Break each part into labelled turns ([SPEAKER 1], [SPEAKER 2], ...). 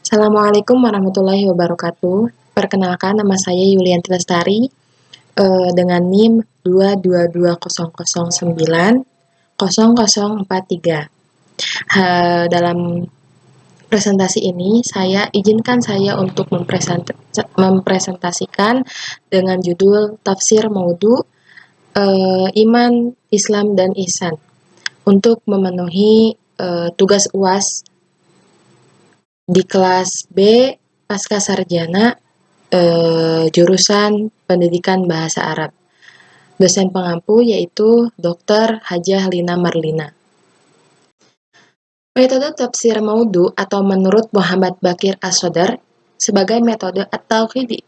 [SPEAKER 1] Assalamualaikum warahmatullahi wabarakatuh. Perkenalkan, nama saya Yulianti Lestari dengan NIM 22200900043. Dalam presentasi ini, izinkan saya untuk mempresentasikan dengan judul Tafsir Maudhu Iman, Islam, dan Ihsan untuk memenuhi tugas UAS di kelas B Pasca Sarjana jurusan Pendidikan Bahasa Arab. Dosen pengampu yaitu Dr. Hajah Lina Marlina. Metode tafsir maudhu atau menurut Muhammad Bakir As-Sodar sebagai metode at-tauhidi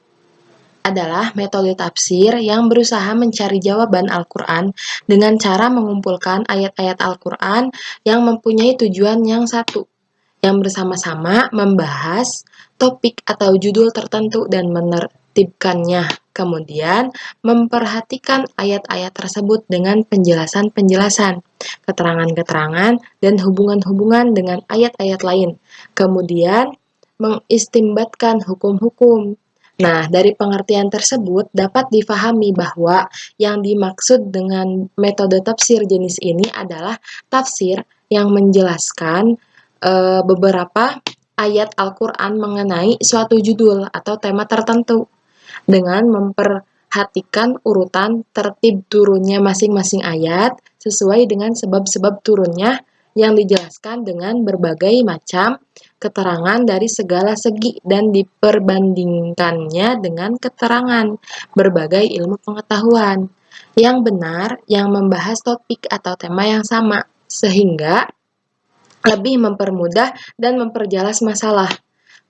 [SPEAKER 1] adalah metode tafsir yang berusaha mencari jawaban Al-Quran dengan cara mengumpulkan ayat-ayat Al-Quran yang mempunyai tujuan yang satu, yang bersama-sama membahas topik atau judul tertentu dan menertibkannya. Kemudian, memperhatikan ayat-ayat tersebut dengan penjelasan-penjelasan, keterangan-keterangan, dan hubungan-hubungan dengan ayat-ayat lain. Kemudian, mengistimbatkan hukum-hukum. Nah, dari pengertian tersebut dapat difahami bahwa yang dimaksud dengan metode tafsir jenis ini adalah tafsir yang menjelaskan beberapa ayat Al-Quran mengenai suatu judul atau tema tertentu dengan memperhatikan urutan tertib turunnya masing-masing ayat sesuai dengan sebab-sebab turunnya yang dijelaskan dengan berbagai macam keterangan dari segala segi dan diperbandingkannya dengan keterangan berbagai ilmu pengetahuan yang benar yang membahas topik atau tema yang sama sehingga lebih mempermudah dan memperjelas masalah.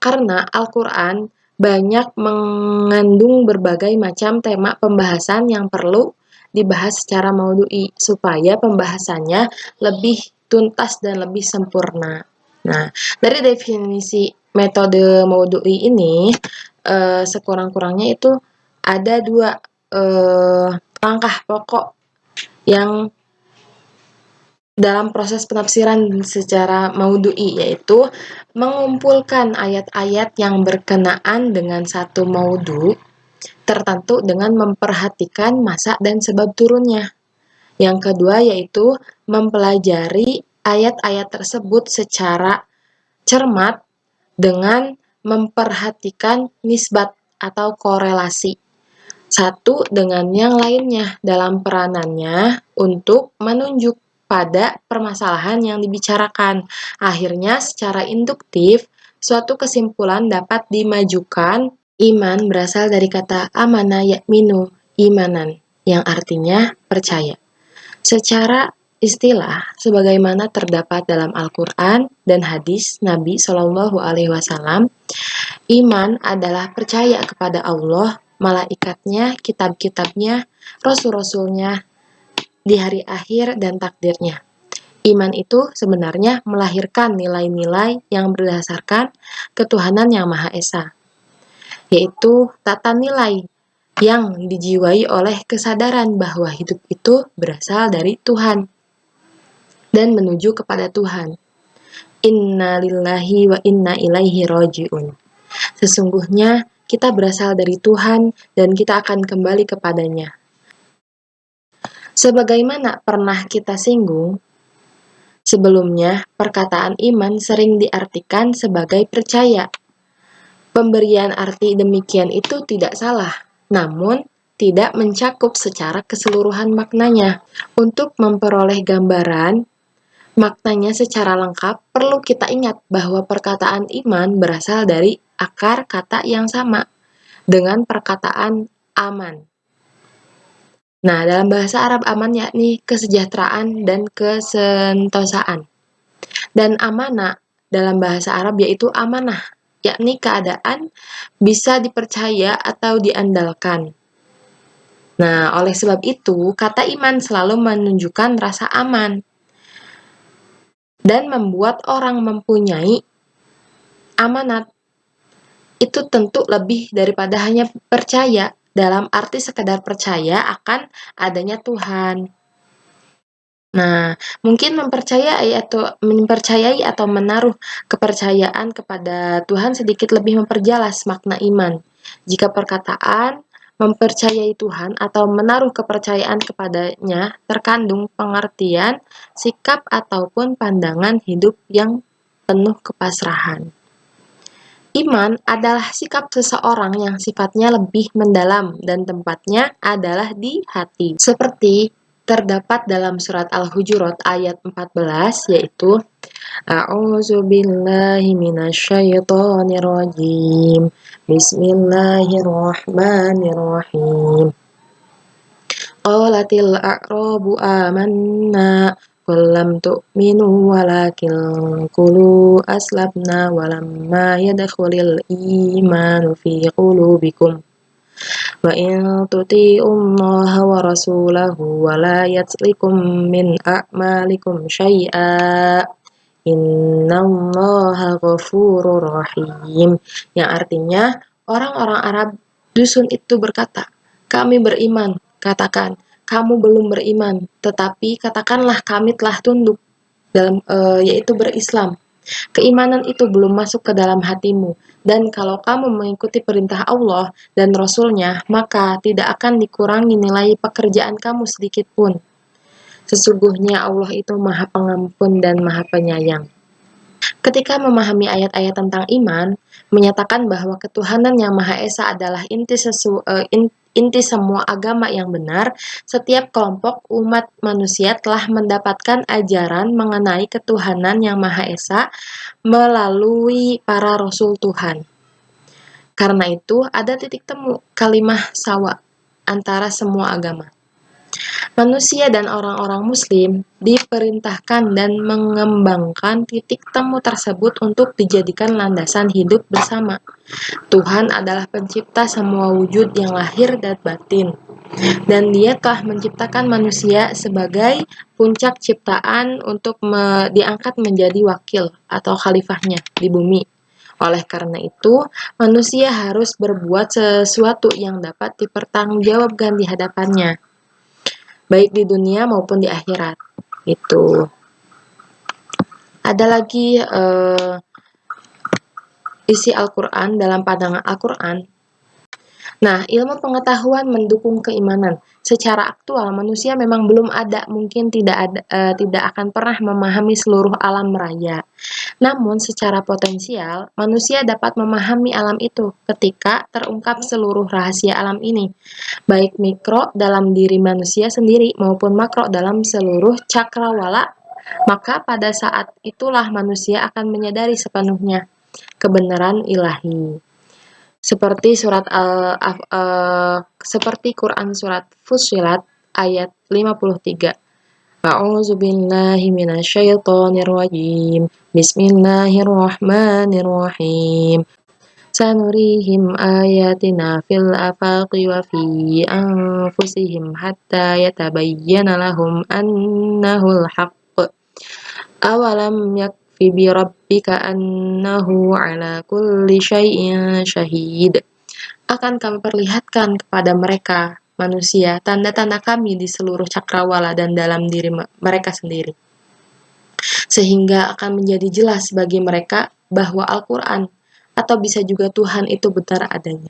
[SPEAKER 1] Karena Al-Quran banyak mengandung berbagai macam tema pembahasan yang perlu dibahas secara maudhu'i supaya pembahasannya lebih tuntas dan lebih sempurna. Nah, dari definisi metode maudhu'i ini, sekurang-kurangnya itu ada dua langkah pokok yang dalam proses penafsiran secara maudhu'i, yaitu mengumpulkan ayat-ayat yang berkenaan dengan satu maudhu tertentu dengan memperhatikan masa dan sebab turunnya. Yang kedua yaitu mempelajari ayat-ayat tersebut secara cermat dengan memperhatikan nisbat atau korelasi satu dengan yang lainnya dalam peranannya untuk menunjuk pada permasalahan yang dibicarakan. Akhirnya, secara induktif, suatu kesimpulan dapat dimajukan. Iman berasal dari kata amana yakminu imanan, yang artinya percaya. Secara istilah, sebagaimana terdapat dalam Al-Quran dan hadis Nabi Shallallahu Alaihi Wasallam, iman adalah percaya kepada Allah, malaikatnya, kitab-kitabnya, rasul-rasulnya, di hari akhir, dan takdirnya. Iman itu sebenarnya melahirkan nilai-nilai yang berdasarkan ketuhanan yang Maha Esa, yaitu tata nilai yang dijiwai oleh kesadaran bahwa hidup itu berasal dari Tuhan dan menuju kepada Tuhan. Inna lillahi wa inna ilaihi roji'un. Sesungguhnya kita berasal dari Tuhan dan kita akan kembali kepadanya. Sebagaimana pernah kita singgung, sebelumnya perkataan iman sering diartikan sebagai percaya. Pemberian arti demikian itu tidak salah, namun tidak mencakup secara keseluruhan maknanya. Untuk memperoleh gambaran maknanya secara lengkap, perlu kita ingat bahwa perkataan iman berasal dari akar kata yang sama dengan perkataan aman. Nah, dalam bahasa Arab aman yakni kesejahteraan dan kesentosaan. Dan amanah dalam bahasa Arab yaitu amanah, yakni keadaan bisa dipercaya atau diandalkan. Nah, oleh sebab itu, kata iman selalu menunjukkan rasa aman dan membuat orang mempunyai amanat. Itu tentu lebih daripada hanya percaya, dalam arti sekedar percaya akan adanya Tuhan. Nah, mungkin mempercayai atau menaruh kepercayaan kepada Tuhan sedikit lebih memperjelas makna iman. Jika perkataan mempercayai Tuhan atau menaruh kepercayaan kepadanya terkandung pengertian, sikap ataupun pandangan hidup yang penuh kepasrahan. Iman adalah sikap seseorang yang sifatnya lebih mendalam dan tempatnya adalah di hati. Seperti terdapat dalam surat Al-Hujurat ayat 14 yaitu A'udzubillahi minasyaitonirrajim. Bismillahirrahmanirrahim. Qalatil a'rabu amanna qul lam tu'minu walakin qulu aslamna walamma yadkhulil imanu fi qulubikum wa in tuti'ullaha wa rasulahu wa la yatlikum min a'malikum syai'a innallaha ghafurur rahim, yang artinya orang-orang Arab dusun itu berkata, kami beriman. Katakan, kamu belum beriman, tetapi katakanlah kami telah tunduk yaitu berislam. Keimanan itu belum masuk ke dalam hatimu, dan kalau kamu mengikuti perintah Allah dan Rasul-Nya, maka tidak akan dikurangi nilai pekerjaan kamu sedikit pun. Sesungguhnya Allah itu Maha Pengampun dan Maha Penyayang. Ketika memahami ayat-ayat tentang iman, menyatakan bahwa ketuhanan yang Maha Esa adalah inti semua agama yang benar, setiap kelompok umat manusia telah mendapatkan ajaran mengenai ketuhanan yang Maha Esa melalui para Rasul Tuhan. Karena itu, ada titik temu kalimah sawa antara semua agama. Manusia dan orang-orang Muslim diperintahkan dan mengembangkan titik temu tersebut untuk dijadikan landasan hidup bersama. Tuhan adalah pencipta semua wujud yang lahir dan batin, dan Dia telah menciptakan manusia sebagai puncak ciptaan untuk diangkat menjadi wakil atau khalifahnya di bumi. Oleh karena itu, manusia harus berbuat sesuatu yang dapat dipertanggungjawabkan di hadapannya, baik di dunia maupun di akhirat. Itu. Ada lagi isi Al-Quran dalam pandangan Al-Quran. Nah, ilmu pengetahuan mendukung keimanan. Secara aktual, manusia memang belum ada, mungkin tidak akan pernah memahami seluruh alam raya. Namun, secara potensial, manusia dapat memahami alam itu ketika terungkap seluruh rahasia alam ini, baik mikro dalam diri manusia sendiri maupun makro dalam seluruh cakrawala. Maka pada saat itulah manusia akan menyadari sepenuhnya kebenaran ilahi. Seperti seperti Quran surat Fussilat ayat 53. A'udzubillahi minasyaitonirrajim. Bismillahirrahmanirrahim. Sanurihim ayatina fil afaqi wa fi anfusihim hatta yatabayyana lahum annahul haqq. Awalam yakfi bi rabbika annahu ala kulli syai'in syahid. Akan kami perlihatkan kepada mereka manusia tanda-tanda kami di seluruh cakrawala dan dalam diri mereka sendiri, sehingga akan menjadi jelas bagi mereka bahwa Al-Quran atau bisa juga Tuhan itu benar adanya.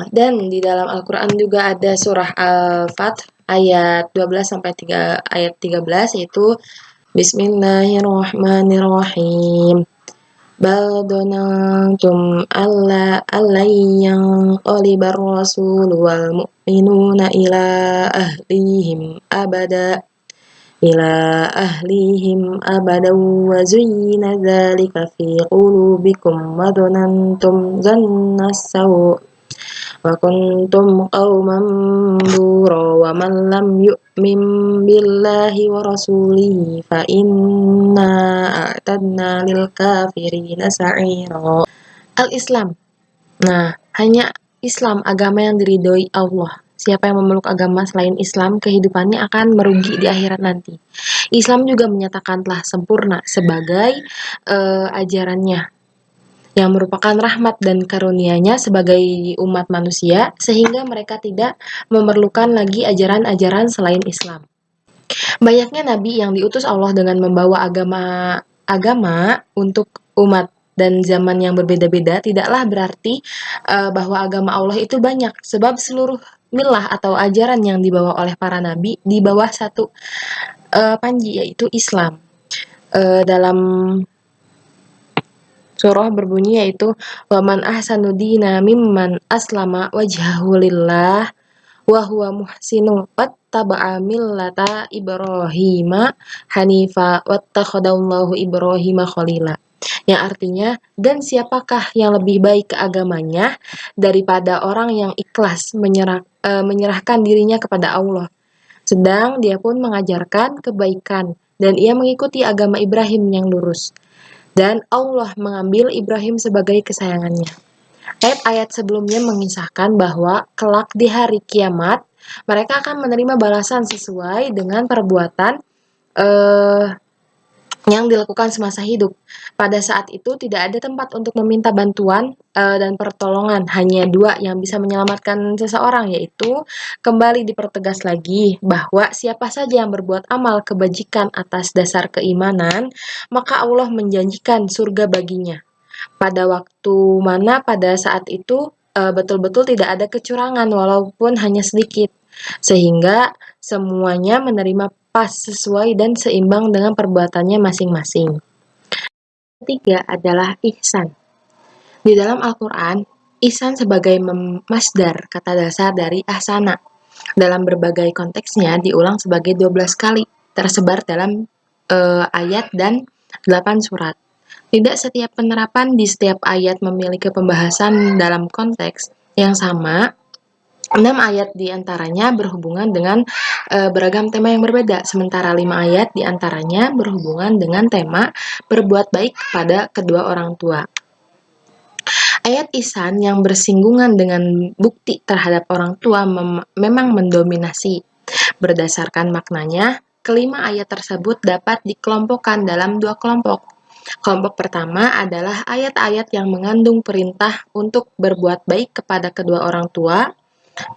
[SPEAKER 1] Dan di dalam Al-Quran juga ada surah Al-Fath ayat 12 sampai ayat 13, yaitu Bismillahirrahmanirrahim. Bal donantum alla yanqalibar rasul wal mu'minuna ila ahlihim abada wa zuyyina dzalika fi qulubikum wa donantum zanna saw wa kuntum qauman bura wa man lam yu'min billahi wa rasulihi fa inna a'tadna lil kafirina sa'ira. Al-Islam. Nah, hanya Islam agama yang diridhoi Allah. Siapa yang memeluk agama selain Islam, kehidupannya akan merugi di akhirat nanti. Islam juga menyatakan telah sempurna sebagai ajarannya. yang merupakan rahmat dan karunia-Nya sebagai umat manusia, sehingga mereka tidak memerlukan lagi ajaran-ajaran selain Islam. Banyaknya nabi yang diutus Allah dengan membawa agama untuk umat dan zaman yang berbeda-beda tidaklah berarti bahwa agama Allah itu banyak, sebab seluruh milah atau ajaran yang dibawa oleh para nabi di bawah satu panji, yaitu Islam. Dalam surah berbunyi yaitu waman ahsanu dina mimman aslama wajhahu lillah wa huwa muhsinu wattaba'a millata Ibrahima hanifa wattakhadallahu Ibrahima khalila. Yang artinya, dan siapakah yang lebih baik keagamanya daripada orang yang ikhlas menyerahkan dirinya kepada Allah, sedang dia pun mengajarkan kebaikan dan ia mengikuti agama Ibrahim yang lurus. Dan Allah mengambil Ibrahim sebagai kesayangannya. Ayat-ayat sebelumnya mengisahkan bahwa kelak di hari kiamat mereka akan menerima balasan sesuai dengan perbuatan yang dilakukan semasa hidup. Pada saat itu tidak ada tempat untuk meminta bantuan dan pertolongan. Hanya dua yang bisa menyelamatkan seseorang, yaitu kembali dipertegas lagi bahwa siapa saja yang berbuat amal kebajikan atas dasar keimanan, maka Allah menjanjikan surga baginya. Pada waktu mana pada saat itu betul-betul tidak ada kecurangan walaupun hanya sedikit, sehingga semuanya menerima pas sesuai dan seimbang dengan perbuatannya masing-masing. Ketiga adalah ihsan. Di dalam Al-Quran, ihsan sebagai masdar, kata dasar dari ahsana. Dalam berbagai konteksnya diulang sebagai 12 kali, tersebar dalam ayat dan 8 surat. Tidak setiap penerapan di setiap ayat memiliki pembahasan dalam konteks yang sama. 6 ayat di antaranya berhubungan dengan beragam tema yang berbeda, sementara 5 ayat di antaranya berhubungan dengan tema berbuat baik kepada kedua orang tua. Ayat ihsan yang bersinggungan dengan bukti terhadap orang tua memang mendominasi. Berdasarkan maknanya, kelima ayat tersebut dapat dikelompokkan dalam dua kelompok. Kelompok pertama adalah ayat-ayat yang mengandung perintah untuk berbuat baik kepada kedua orang tua,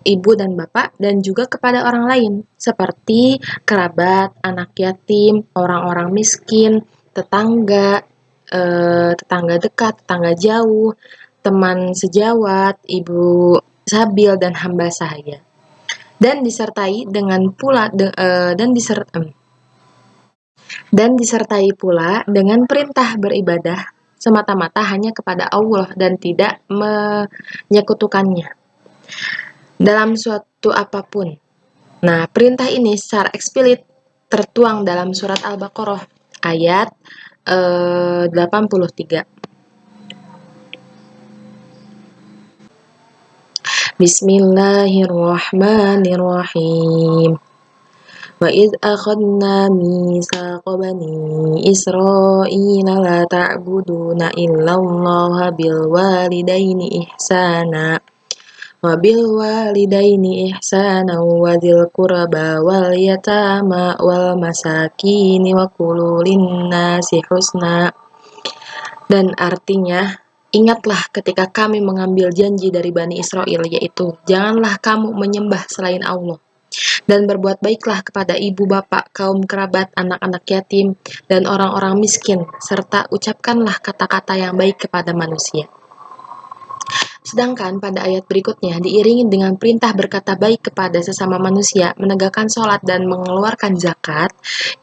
[SPEAKER 1] ibu dan bapak, dan juga kepada orang lain, seperti kerabat, anak yatim, orang-orang miskin, tetangga, tetangga dekat, tetangga jauh, teman sejawat, ibu sabil, dan hamba sahaya. Dan disertai dengan pula dan disertai pula dengan perintah beribadah semata-mata hanya kepada Allah dan tidak menyekutukannya dalam suatu apapun. Nah, perintah ini secara eksplisit tertuang dalam surat Al-Baqarah ayat 83. Bismillahirrahmanirrahim. Wa idh akhadna mitsaqa bani Israila la ta'buduna illallaha bil walidaini ihsana wa dzil qurba wal yatama wal masakin wa qulu linnasi husna. Dan artinya, ingatlah ketika kami mengambil janji dari Bani Israel, yaitu janganlah kamu menyembah selain Allah, dan berbuat baiklah kepada ibu bapak, kaum kerabat, anak-anak yatim, dan orang-orang miskin, serta ucapkanlah kata-kata yang baik kepada manusia. Sedangkan pada ayat berikutnya diiringi dengan perintah berkata baik kepada sesama manusia, menegakkan sholat dan mengeluarkan zakat,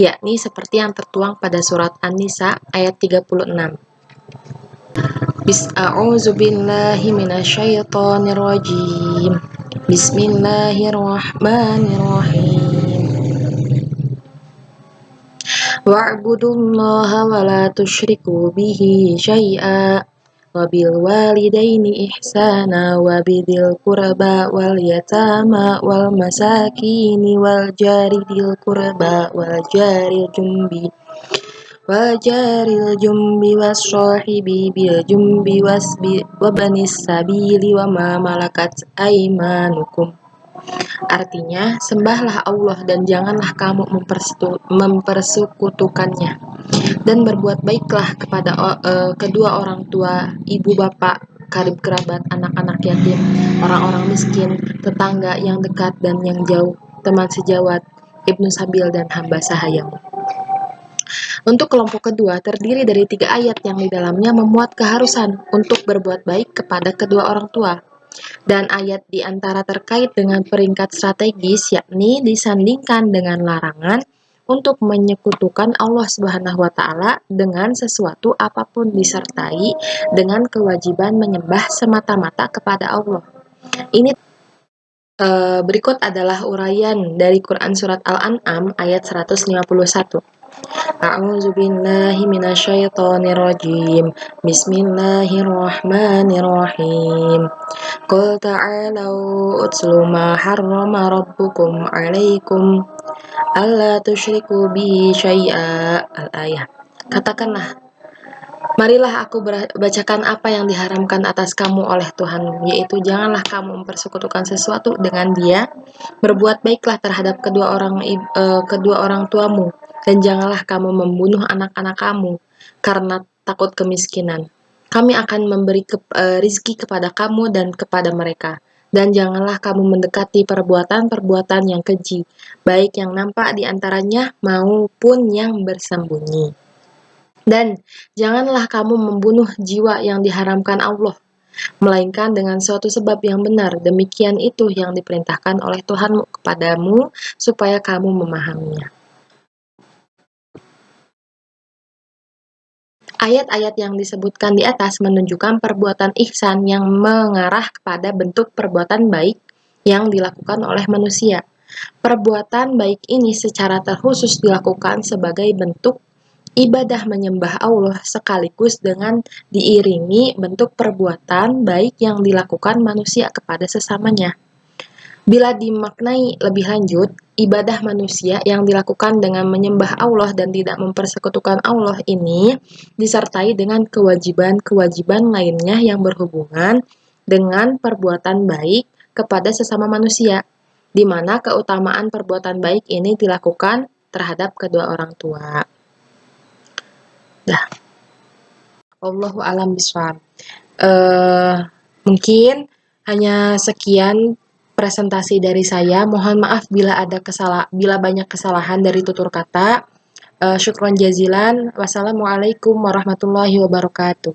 [SPEAKER 1] yakni seperti yang tertuang pada surat An-Nisa ayat 36. A'udzubillahi minasyaitonirrajim. Bismillahirrahmanirrahim. Wa'budullaha wa la tusyriku bihi syai'a wa bil walidaini ihsana wa bidzil qurba wal yatama wal masakini wal jari dzil qurba wal jaril jumbi was-sahibi bil jumbi wabnis sabili wa ma malakat aymanukum. Artinya, sembahlah Allah dan janganlah kamu mempersekutukannya. Dan berbuat baiklah kepada kedua orang tua, ibu bapak, karib kerabat, anak-anak yatim, orang-orang miskin, tetangga yang dekat dan yang jauh, teman sejawat, ibnu sabil dan hamba sahayamu. Untuk kelompok kedua terdiri dari 3 ayat yang di dalamnya memuat keharusan untuk berbuat baik kepada kedua orang tua. Dan ayat di antara terkait dengan peringkat strategis, yakni disandingkan dengan larangan untuk menyekutukan Allah Subhanahu wa taala dengan sesuatu apapun disertai dengan kewajiban menyembah semata-mata kepada Allah. Ini berikut adalah uraian dari Quran surat Al-An'am ayat 151. A'udzu billahi minasyaitonir rajim. Bismillahirrahmanirrahim. Qul ta'alau utlu ma harrama rabbukum 'alaikum alla tusyriku bihi syai'a. Al-ayah. Katakanlah, marilah aku bacakan apa yang diharamkan atas kamu oleh Tuhanmu, yaitu janganlah kamu mempersekutukan sesuatu dengan Dia. Berbuat baiklah terhadap kedua orang tuamu, dan janganlah kamu membunuh anak-anak kamu karena takut kemiskinan. Kami akan memberi rizki kepada kamu dan kepada mereka. Dan janganlah kamu mendekati perbuatan-perbuatan yang keji, baik yang nampak di antaranya maupun yang bersembunyi. Dan janganlah kamu membunuh jiwa yang diharamkan Allah, melainkan dengan suatu sebab yang benar. Demikian itu yang diperintahkan oleh Tuhanmu kepadamu, supaya kamu memahaminya. Ayat-ayat yang disebutkan di atas menunjukkan perbuatan ihsan yang mengarah kepada bentuk perbuatan baik yang dilakukan oleh manusia. Perbuatan baik ini secara terkhusus dilakukan sebagai bentuk ibadah menyembah Allah sekaligus dengan diiringi bentuk perbuatan baik yang dilakukan manusia kepada sesamanya. Bila dimaknai lebih lanjut, ibadah manusia yang dilakukan dengan menyembah Allah dan tidak mempersekutukan Allah ini disertai dengan kewajiban-kewajiban lainnya yang berhubungan dengan perbuatan baik kepada sesama manusia, di mana keutamaan perbuatan baik ini dilakukan terhadap kedua orang tua. Dah. Allahu a'lam bishawab. Mungkin hanya sekian presentasi dari saya. Mohon maaf bila banyak kesalahan dari tutur kata. Syukron jazilan. Wassalamualaikum warahmatullahi wabarakatuh.